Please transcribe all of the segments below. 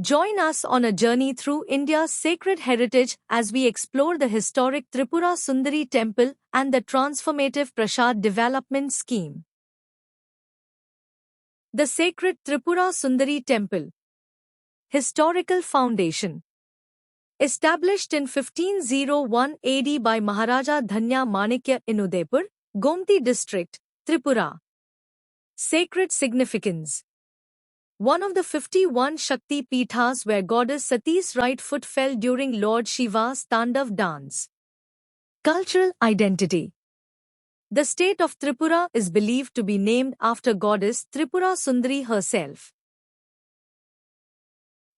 Join us on a journey through India's sacred heritage as we explore the historic Tripura Sundari Temple and the transformative Prasad Development Scheme. The sacred Tripura Sundari Temple. Historical foundation. Established in 1501 AD by Maharaja Dhanya Manikya in Udaipur, Gomti district, Tripura. Sacred significance. One of the 51 Shakti Peethas where goddess Sati's right foot fell during Lord Shiva's Tandav dance. Cultural identity. The state of Tripura is believed to be named after goddess Tripura Sundari herself.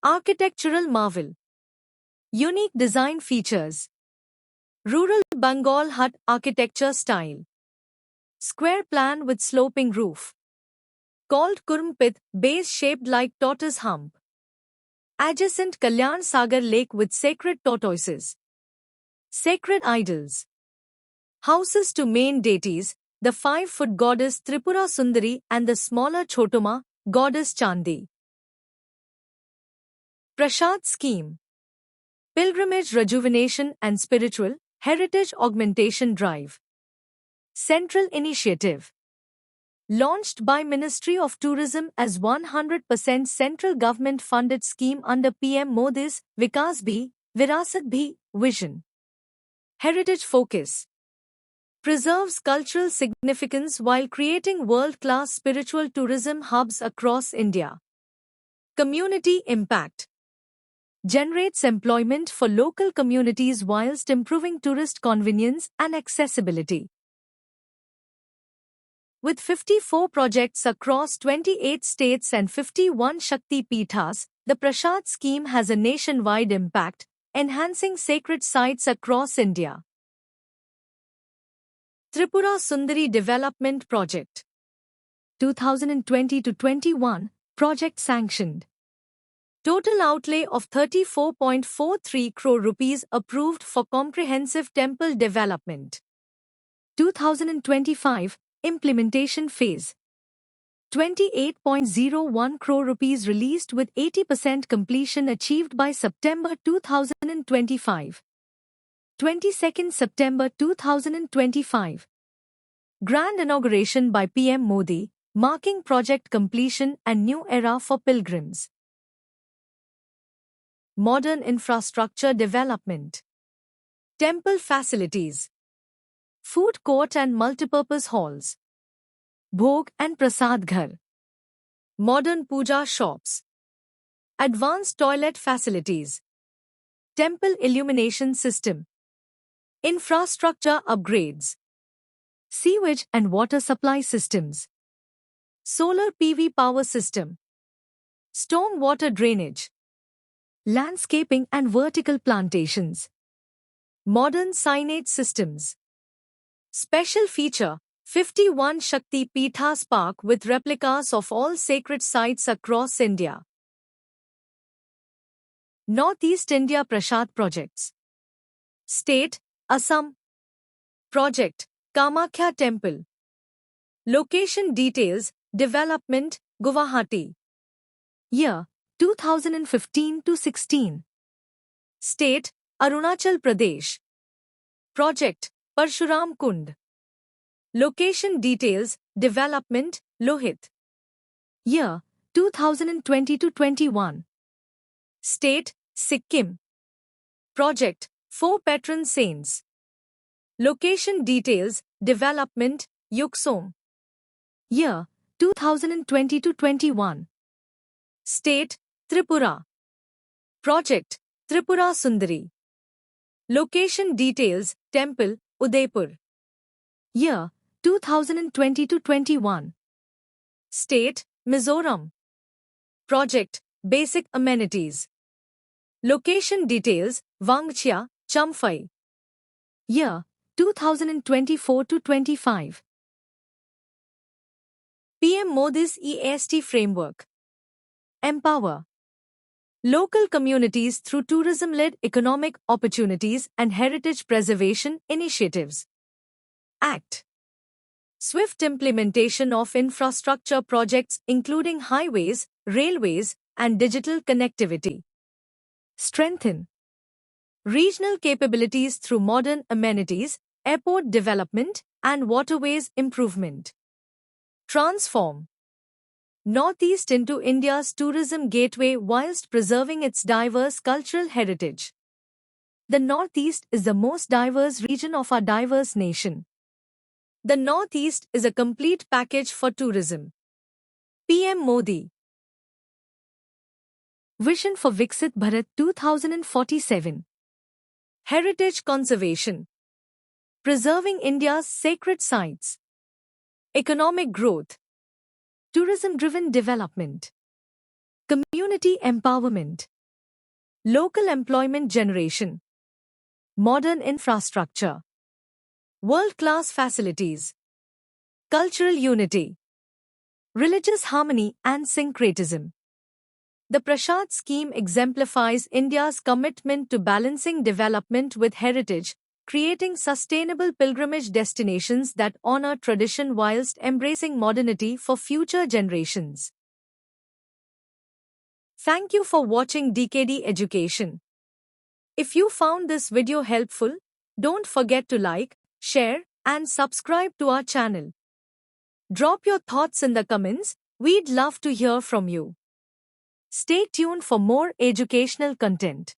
Architectural marvel. Unique design features. Rural Bengal hut architecture style. Square plan with sloping roof. Called Kurmpit, base shaped like tortoise hump. Adjacent Kalyan Sagar lake with sacred tortoises. Sacred idols. Houses to main deities, the 5-foot goddess Tripura Sundari and the smaller Chotuma, goddess Chandi. Prasad Scheme. Pilgrimage rejuvenation and spiritual heritage augmentation drive. Central initiative. Launched by Ministry of Tourism as 100% central government funded scheme under PM Modi's Vikas Bhi, Virasat Bhi vision. Heritage focus. Preserves cultural significance while creating world-class spiritual tourism hubs across India. Community impact. Generates employment for local communities whilst improving tourist convenience and accessibility. With 54 projects across 28 states and 51 Shakti Peethas, the Prasad scheme has a nationwide impact, enhancing sacred sites across India. Tripura Sundari Development Project 2020-21, project sanctioned. Total outlay of 34.43 crore rupees approved for comprehensive temple development. 2025 implementation phase. 28.01 crore rupees released with 80% completion achieved by September 2025. 22nd September 2025. Grand inauguration by PM Modi, marking project completion and new era for pilgrims. Modern infrastructure development. Temple facilities. Food court and multipurpose halls. Bhog and Prasad Ghar. Modern puja shops. Advanced toilet facilities. Temple illumination system. Infrastructure upgrades. Sewage and water supply systems. Solar PV power system. Storm water drainage. Landscaping and vertical plantations. Modern signage systems. Special feature, 51 Shakti Peethas Park with replicas of all sacred sites across India. Northeast India Prasad Projects. State, Assam. Project, Kamakhya Temple. Location details, development, Guwahati. Year, 2015-16. State, Arunachal Pradesh. Project, Parshuram Kund. Location details, development, Lohit. Year, 2020-21. State, Sikkim. Project, 4 Patron Saints. Location details, development, Yuksom. Year, 2020-21. State, Tripura. Project, Tripura Sundari. Location details, Temple, Udaipur. Year, 2020-21. State, Mizoram. Project, Basic Amenities. Location details, Wangchia, Champhai. Year, 2024-25. PM Modi's EST Framework. Empower local communities through tourism-led economic opportunities and heritage preservation initiatives. Act. Swift implementation of infrastructure projects including highways, railways, and digital connectivity. Strengthen regional capabilities through modern amenities, airport development, and waterways improvement. Transform Northeast into India's tourism gateway whilst preserving its diverse cultural heritage. The Northeast is the most diverse region of our diverse nation. The Northeast is a complete package for tourism. PM Modi Vision for Viksit Bharat 2047. Heritage conservation. Preserving India's sacred sites. Economic growth. Tourism-driven development. Community empowerment. Local employment generation. Modern infrastructure. World-class facilities. Cultural unity. Religious harmony and syncretism. The Prasad scheme exemplifies India's commitment to balancing development with heritage, creating sustainable pilgrimage destinations that honor tradition whilst embracing modernity for future generations. Thank you for watching DKD Education. If you found this video helpful, don't forget to like, share, and subscribe to our channel. Drop your thoughts in the comments, we'd love to hear from you. Stay tuned for more educational content.